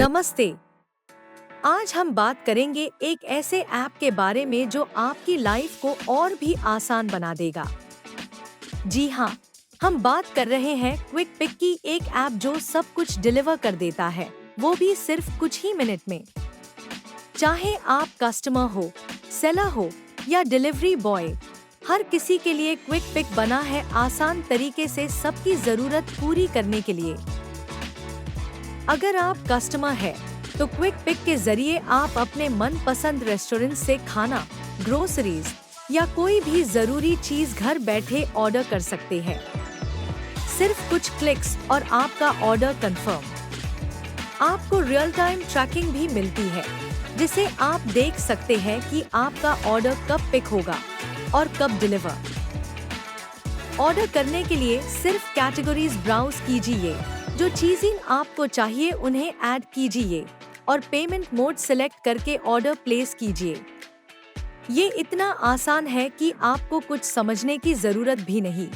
नमस्ते। आज हम बात करेंगे एक ऐसे ऐप के बारे में जो आपकी लाइफ को और भी आसान बना देगा। जी हाँ, हम बात कर रहे हैं क्विक पिक की, एक ऐप जो सब कुछ डिलीवर कर देता है, वो भी सिर्फ कुछ ही मिनट में। चाहे आप कस्टमर हो, सेलर हो या डिलीवरी बॉय, हर किसी के लिए क्विक पिक बना है आसान तरीके से सबकी जरूरत पूरी करने के लिए। अगर आप कस्टमर हैं, तो क्विक पिक के जरिए आप अपने मनपसंद रेस्टोरेंट से खाना, ग्रोसरीज या कोई भी जरूरी चीज घर बैठे ऑर्डर कर सकते हैं। सिर्फ कुछ क्लिक्स और आपका ऑर्डर कंफर्म। आपको रियल टाइम ट्रैकिंग भी मिलती है, जिसे आप देख सकते हैं कि आपका ऑर्डर कब पिक होगा और कब डिलीवर। ऑर्डर करने के लिए सिर्फ कैटेगरीज ब्राउज कीजिए, जो चीजें आपको चाहिए उन्हें ऐड कीजिए और पेमेंट मोड सिलेक्ट करके ऑर्डर प्लेस कीजिए। ये इतना आसान है कि आपको कुछ समझने की जरूरत भी नहीं।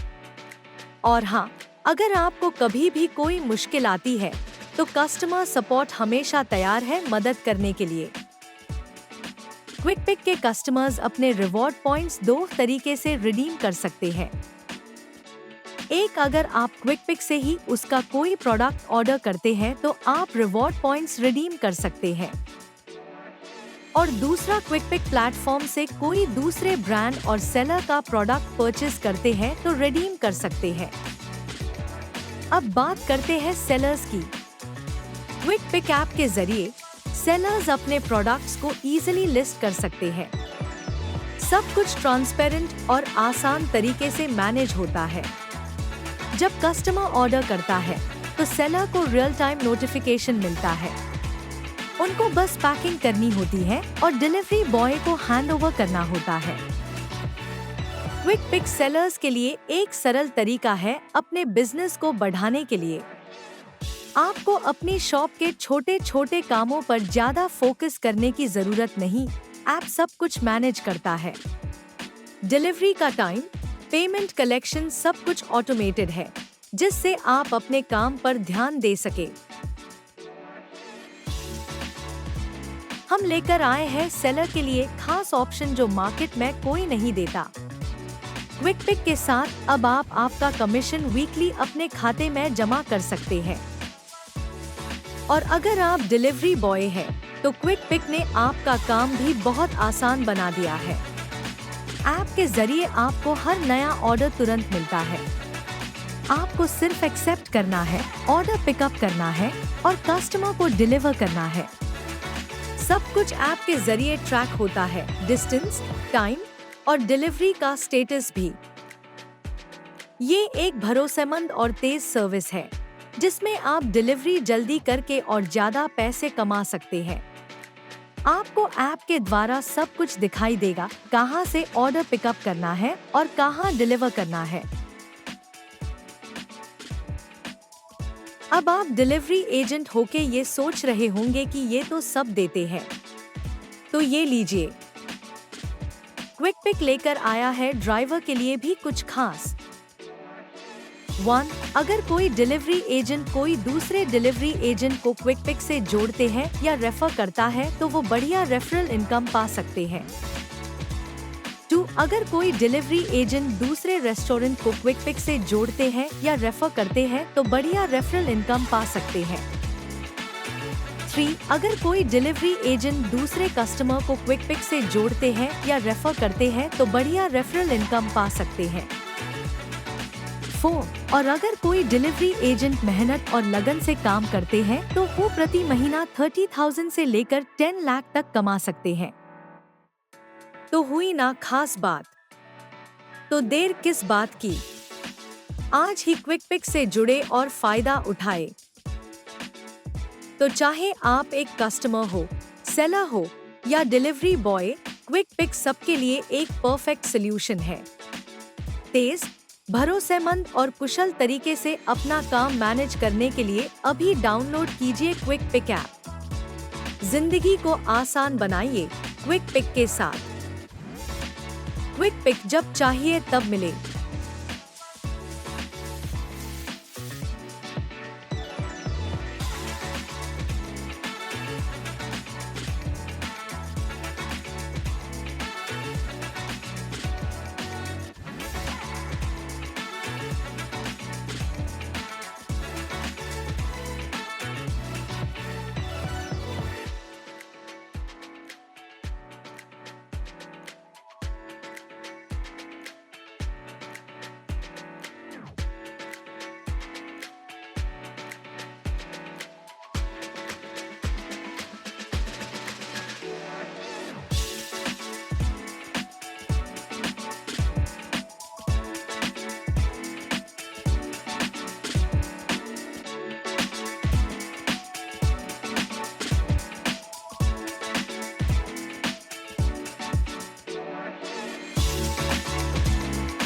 और हाँ, अगर आपको कभी भी कोई मुश्किल आती है, तो कस्टमर सपोर्ट हमेशा तैयार है मदद करने के लिए। क्विक पिक के कस्टमर्स अपने रिवॉर्ड पॉइंट्स दो तरीके से रिडीम कर सकते हैं। एक, अगर आप क्विक पिक से ही उसका कोई प्रोडक्ट ऑर्डर करते हैं तो आप रिवॉर्ड पॉइंट्स रिडीम कर सकते हैं। और दूसरा, क्विक पिक प्लेटफॉर्म से कोई दूसरे ब्रांड और सेलर का प्रोडक्ट परचेज करते हैं तो रिडीम कर सकते हैं। अब बात करते हैं सेलर्स की। क्विक पिक ऐप के जरिए सेलर्स अपने प्रोडक्ट्स को इजीली लिस्ट कर सकते हैं। सब कुछ ट्रांसपेरेंट और आसान तरीके से मैनेज होता है। जब कस्टमर ऑर्डर करता है, तो सेलर को रियल टाइम नोटिफिकेशन मिलता है। उनको बस पैकिंग करनी होती है और डिलीवरी बॉय को हैंडओवर करना होता है। क्विक पिक सेलर्स के लिए एक सरल तरीका है अपने बिजनेस को बढ़ाने के लिए। आपको अपनी शॉप के छोटे छोटे कामों पर ज्यादा फोकस करने की जरूरत नहीं। ऐप सब कुछ मैनेज करता है। डिलीवरी का टाइम, पेमेंट, कलेक्शन सब कुछ ऑटोमेटेड है, जिससे आप अपने काम पर ध्यान दे सके। हम लेकर आए हैं सेलर के लिए खास ऑप्शन जो मार्केट में कोई नहीं देता। क्विक पिक के साथ अब आप आपका कमीशन वीकली अपने खाते में जमा कर सकते हैं। और अगर आप डिलीवरी बॉय हैं, तो क्विक पिक ने आपका काम भी बहुत आसान बना दिया है। ऐप के जरिए आपको हर नया ऑर्डर तुरंत मिलता है। आपको सिर्फ एक्सेप्ट करना है, ऑर्डर पिकअप करना है और कस्टमर को डिलीवर करना है। सब कुछ ऐप के जरिए ट्रैक होता है, डिस्टेंस, टाइम और डिलीवरी का स्टेटस भी। ये एक भरोसेमंद और तेज सर्विस है, जिसमें आप डिलीवरी जल्दी करके और ज्यादा पैसे कमा सकते हैं। आपको ऐप के द्वारा सब कुछ दिखाई देगा, कहां से ऑर्डर पिकअप करना है और कहां डिलीवर करना है। अब आप डिलीवरी एजेंट होके ये सोच रहे होंगे कि ये तो सब देते हैं, तो ये लीजिए, क्विक पिक लेकर आया है ड्राइवर के लिए भी कुछ खास। 1. अगर कोई डिलीवरी एजेंट कोई दूसरे डिलीवरी एजेंट को क्विक पिक से जोड़ते हैं या रेफर करता है, तो वो बढ़िया रेफरल इनकम पा सकते हैं। 2. अगर कोई डिलीवरी एजेंट दूसरे रेस्टोरेंट को क्विक पिक से जोड़ते हैं या रेफर करते हैं, तो बढ़िया रेफरल इनकम पा सकते हैं। 3. अगर कोई डिलीवरी एजेंट दूसरे कस्टमर को क्विक पिक से जोड़ते हैं या रेफर करते हैं, तो बढ़िया रेफरल इनकम पा सकते हैं। 4. और अगर कोई डिलीवरी एजेंट मेहनत और लगन से काम करते हैं, तो वो प्रति महीना 30,000 से लेकर 10 लाख तक कमा सकते हैं। तो हुई ना खास बात? तो देर किस बात की? आज ही क्विक पिक से जुड़े और फायदा उठाए। तो चाहे आप एक कस्टमर हो, सेलर हो या डिलीवरी बॉय, क्विक पिक सबके लिए एक परफेक्ट सॉल्यूशन है। तेज, भरोसेमंद और कुशल तरीके से अपना काम मैनेज करने के लिए अभी डाउनलोड कीजिए क्विक पिक ऐप। जिंदगी को आसान बनाइए क्विक पिक के साथ। क्विक पिक, जब चाहिए तब मिले।